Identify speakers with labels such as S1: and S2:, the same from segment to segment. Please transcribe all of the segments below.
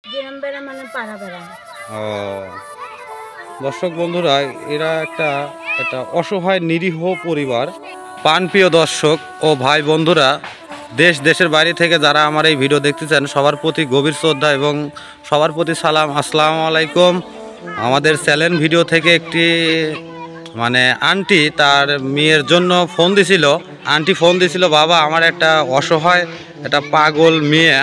S1: গ্রাম বেড়া মানে পাড়া বেড়া।
S2: ও দর্শক বন্ধুরা, এরা একটা অসহায় নিরীহ পরিবার। প্রাণপ্রিয় দর্শক ও ভাই বন্ধুরা, দেশের বাইরে থেকে যারা আমার এই ভিডিও দেখতেছেন সবার প্রতি গভীর শ্রদ্ধা এবং সবার প্রতি সালাম, আসসালামু আলাইকুম। আমাদের চ্যানেল ভিডিও থেকে একটি আন্টি তার মেয়ের জন্য ফোন দিছিল। আন্টি ফোন দিছিল, বাবা আমার একটা অসহায় একটা পাগল মেয়ে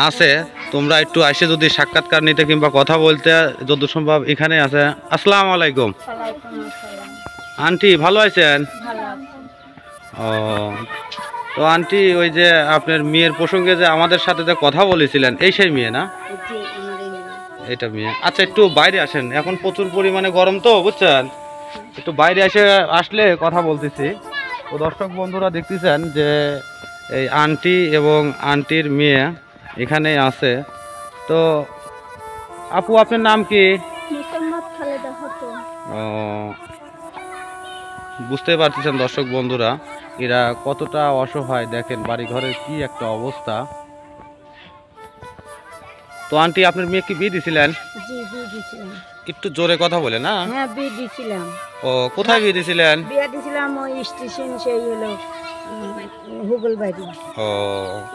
S2: আছে, তোমরা একটু এসে যদি সাক্ষাৎকার নিতে কিংবা কথা বলতে যত সম্ভব এখানে আছে। আসসালামু আলাইকুম। আন্টি ভালো আছেন? ও তো আন্টি, ওই যে আপনার মেয়ের প্রসঙ্গে যে আমাদের সাথে যে কথা বলেছিলেন, এই সেই মেয়ে না? এটা মেয়ে। আচ্ছা, একটু বাইরে আসেন, এখন প্রচুর পরিমাণে গরম তো বুঝছেন, একটু বাইরে আসলে কথা বলতেছি। তো দর্শক বন্ধুরা দেখতেছেন যে এই আন্টি এবং আন্টির মেয়ে এখানে আছে। তো আপু, আপনার নাম কি? ও বুঝতে পারতেছেন দর্শক বন্ধুরা, এরা কতটা অসহায়, দেখেন বাড়ি ঘরের কি একটা অবস্থা। তো আন্টি, আপনার মেয়ে কি বিয়ে দিছিলেন?
S1: জি, বিয়ে দিছিলাম।
S2: একটু জোরে কথা বলে না?
S1: হ্যাঁ, বিয়ে দিছিলাম।
S2: ও কোথায় বিয়ে দিছিলেন?
S1: বিয়ে দিছিলাম ওই স্টেশন, সেই হলো হুগলবাড়ি।
S2: ও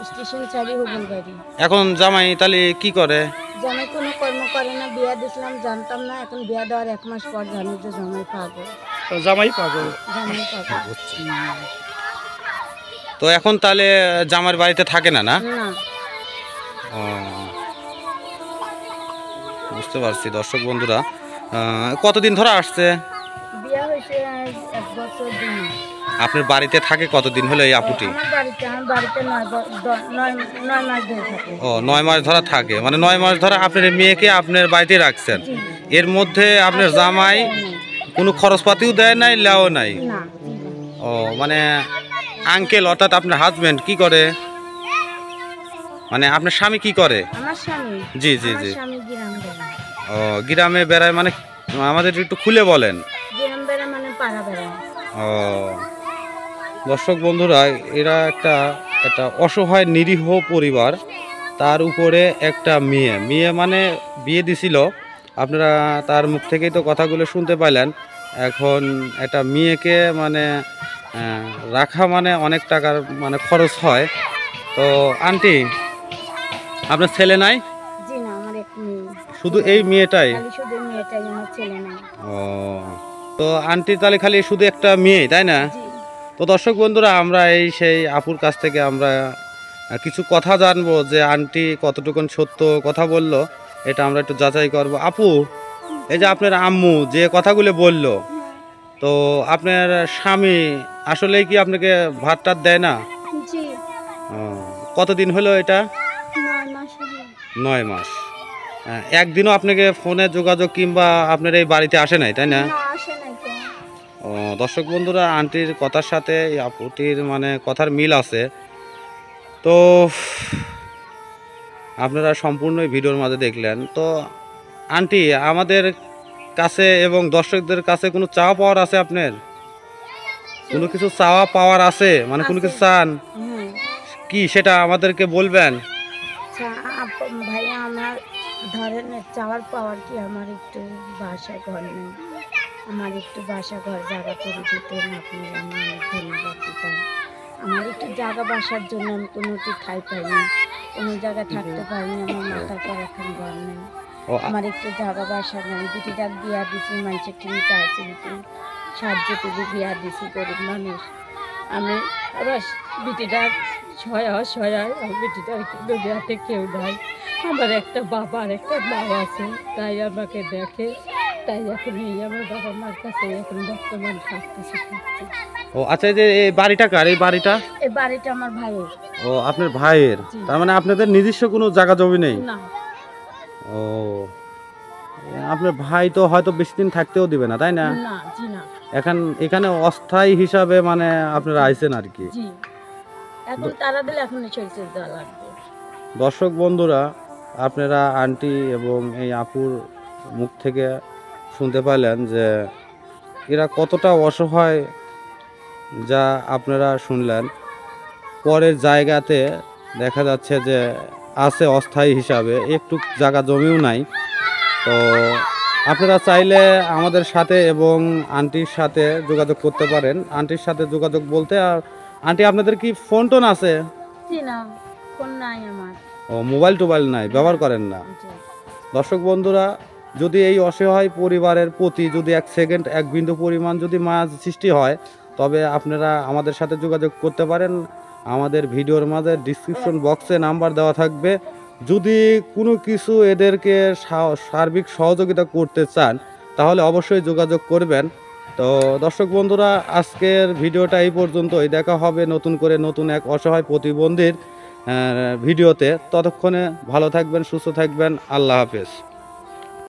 S1: স্টেশন ছাড়ি হুগলবাড়ি।
S2: এখন জামাই তাহলে কি করে?
S1: জামাই কোনো কর্ম করে না, বিয়ে দিছিলাম জানতাম না, এখন বিয়ে দেওয়ার 1 মাস পর জানি যে জামাই পাগল।
S2: জামাই পাগল?
S1: জামাই পাগল।
S2: তো এখন তাহলে জামার বাড়িতে থাকে না? না, ও বুঝতে পারছি দর্শক বন্ধুরা। কতদিন ধরে আসছে?
S1: বিয়ে হয়েছে 1 বছর 2 মাস।
S2: আপনার বাড়িতে থাকে কতদিন হলো এই আপুটি?
S1: আমার বাড়িতে 9 মাস ধরে থাকে।
S2: ও 9 মাস ধরে থাকে, 9 মাস ধরে আপনার মেয়েকে আপনার বাড়িতে রাখছেন। এর মধ্যে আপনার জামাই কোনো খরচপাতিও দেয় নাই, লেও নাই? ও আঙ্কেল অর্থাৎ আপনার হাজবেন্ড কি করে, আপনার স্বামী কি করে?
S1: আমার স্বামী?
S2: জি জি জি।
S1: স্বামী গ্রাম বেড়ায়।
S2: ও গ্রামে বেড়ায়, আমাদের একটু খুলে বলেন।
S1: গ্রাম বেড়া মানে পাড়া বেড়ায়।
S2: ও দর্শক বন্ধুরা, এরা একটা অসহায় নিরীহ পরিবার। তার উপরে একটা মেয়ে বিয়ে দিছিল। আপনারা তার মুখ থেকেই তো কথাগুলো শুনতে পাইলেন। এখন একটা মেয়েকে রাখা অনেক টাকার খরচ হয়। তো আন্টি, আপনার ছেলে নাই?
S1: জি না, আমার এক মেয়ে।
S2: শুধু এই মেয়েটাই?
S1: শুধু মেয়েটাই, আমার ছেলে নাই।
S2: ও তো আন্টি তাহলে খালি শুধু একটা মেয়ে, তাই না? তো দর্শক বন্ধুরা, আমরা সেই আপুর কাছ থেকে আমরা কিছু কথা জানবো যে আন্টি কতটুকুন সত্য কথা বলল, এটা আমরা একটু যাচাই করব। আপু, এই যে আপনার আম্মু যে কথাগুলো বলল, তো আপনার স্বামী আসলেই কি আপনাকে ভাত টাত দেয় না?
S1: জি।
S2: কতদিন হলো এটা?
S1: 9 মাস হলো।
S2: 9 মাস। একদিনও আপনাকে ফোনে যোগাযোগ কিংবা আপনার এই বাড়িতে আসে নাই, তাই না?
S1: না, আসে নাই তো।
S2: ও দর্শক বন্ধুরা, আন্টির কথার সাথে এই আপুটির কথার মিল আছে। তো আপনারা সম্পূর্ণ ভিডিওর মাঝে দেখলেন। তো আন্টি, আমাদের কাছে এবং দর্শকদের কাছে কোনো চাওয়া পাওয়ার আছে? আপনার কোনো কিছু চাওয়া পাওয়ার আছে, কোনো কিছু চান কি, সেটা আমাদেরকে বলবেন।
S1: ভাইয়া, আমার ধরেন চাওয়ার পাওয়ার কি, আমার একটু বাসা ঘর নেই, আমার একটু বাসা ঘর জায়গা করে দিতেন আপনি, আমি অনেক ধন্যবাদ দিতাম। আমার একটু জায়গা বাসার জন্য আমি কোনো ঠাই পাইনি, কোনো জায়গায় থাকতে পারিনি, আমার মাথার পর এখন ঘর নেই, আমার একটু জায়গা বাসা নেই। বিটিটা বিয়া দিছি, মানুষের কিনে চাইছি, সাহায্য থেকে বিয়া দিছি, গরিব মানুষ আমি। আবার বিটিটা আমার বিটিটার দুনিয়াতে কেউ নাই, আমার একটা বাবা আর একটা মা আছে, তাই আমাকে দেখে, তাই এখন আমার বাবা মার কাছে এখন বর্তমান থাকতেছি।
S2: ও আচ্ছা, এই যে এই বাড়িটা কার? এই বাড়িটা
S1: আমার ভাইয়ের।
S2: ও আপনার ভাইয়ের? তার আপনাদের নিজস্ব কোনো জায়গা জমি নেই?
S1: না।
S2: ও আপনার ভাই তো হয়তো বেশি দিন থাকতেও দিবে না, তাই না?
S1: না, জি না।
S2: এখানে অস্থায়ী হিসাবে আপনারা আইছেন আর কি।
S1: জি, এখন তারা দিলে এখন চলছে দেওয়া লাগবে।
S2: দর্শক বন্ধুরা, আপনারা আন্টি এবং এই আপুর মুখ থেকে শুনতে পাইলেন যে এরা কতটা অসহায়, যা আপনারা শুনলেন। পরের জায়গাতে দেখা যাচ্ছে যে আছে অস্থায়ী হিসাবে, একটু জায়গা জমিও নাই। তো আপনারা চাইলে আমাদের সাথে এবং আন্টির সাথে যোগাযোগ করতে পারেন। আন্টির সাথে যোগাযোগ বলতে, আর আন্টি আপনাদের কি ফোন টোন আছে?
S1: জি না, ফোন নাই আমার।
S2: ও, মোবাইল টোবাইল নাই, ব্যবহার করেন না।
S1: জি।
S2: দর্শক বন্ধুরা, যদি এই অসহায় পরিবারের প্রতি যদি 1 সেকেন্ড 1 বিন্দু পরিমাণ যদি মায়া সৃষ্টি হয়, তবে আপনারা আমাদের সাথে যোগাযোগ করতে পারেন। আমাদের ভিডিওর মাঝে ডিসক্রিপশন বক্সে নাম্বার দেওয়া থাকবে। যদি কোনো কিছু এদেরকে সার্বিক সহযোগিতা করতে চান, তাহলে অবশ্যই যোগাযোগ করবেন। তো দর্শক বন্ধুরা, আজকের ভিডিওটা এই পর্যন্তই। দেখা হবে নতুন করে নতুন এক অসহায় প্রতিবন্ধীর ভিডিওতে। ততক্ষণে ভালো থাকবেন, সুস্থ থাকবেন। আল্লাহ হাফেজ।